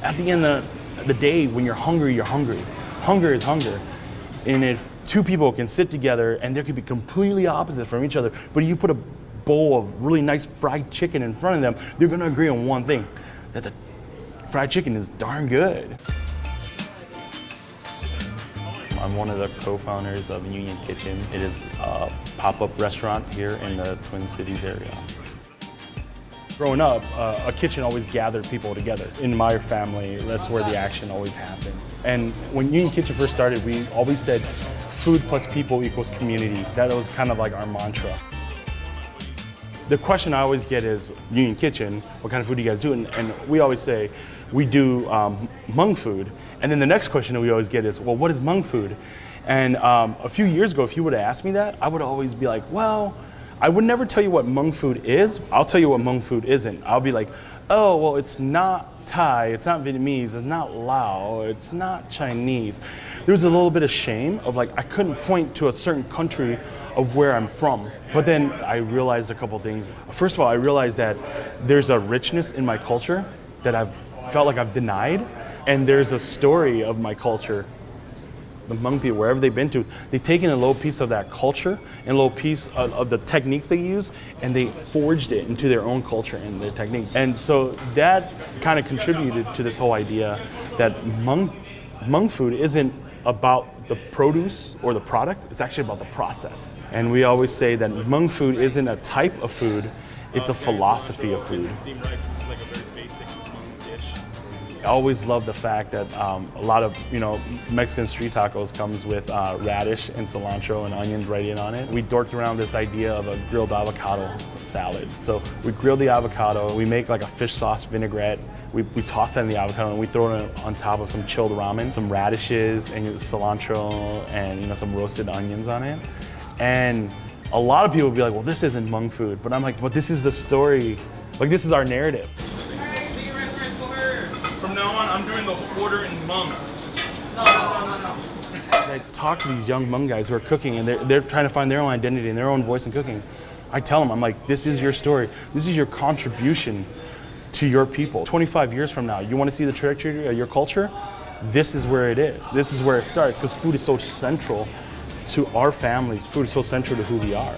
At the end of the day, when you're hungry, you're hungry. Hunger is hunger. And if two people can sit together and they could be completely opposite from each other, but if you put a bowl of really nice fried chicken in front of them, they're gonna agree on one thing, that the fried chicken is darn good. I'm one of the co-founders of Union Kitchen. It is a pop-up restaurant here in the Twin Cities area. Growing up, a kitchen always gathered people together. In my family, that's where the action always happened. And when Union Kitchen first started, we always said food plus people equals community. That was kind of like our mantra. The question I always get is, Union Kitchen, what kind of food do you guys do? And we always say, we do Hmong food. And then the next question that we always get is, well, what is Hmong food? And a few years ago, if you would have asked me that, I would always be like, well, I would never tell you what Hmong food is. I'll tell you what Hmong food isn't. I'll be like, oh, well, it's not Thai, it's not Vietnamese, it's not Lao, it's not Chinese. There was a little bit of shame of like, I couldn't point to a certain country of where I'm from. But then I realized a couple things. First of all, I realized that there's a richness in my culture that I've felt like I've denied. And there's a story of my culture. The Hmong people, wherever they've been to, they've taken a little piece of that culture and a little piece of the techniques they use, and they forged it into their own culture and their technique. And so that kind of contributed to this whole idea that Hmong food isn't about the produce or the product, it's actually about the process. And we always say that Hmong food isn't a type of food, it's a philosophy of food. I always love the fact that a lot of Mexican street tacos comes with radish and cilantro and onions right in on it. We dorked around this idea of a grilled avocado salad. So we grill the avocado, we make like a fish sauce vinaigrette, we toss that in the avocado and we throw it on top of some chilled ramen, some radishes and cilantro and some roasted onions on it. And a lot of people would be like, well, this isn't Hmong food. But I'm like, but this is the story. Like, this is our narrative. From now on, I'm doing the order in Hmong. No. As I talk to these young Hmong guys who are cooking and they're trying to find their own identity and their own voice in cooking, I tell them, I'm like, this is your story. This is your contribution to your people. 25 years from now, you want to see the trajectory of your culture? This is where it is. This is where it starts, because food is so central to our families. Food is so central to who we are.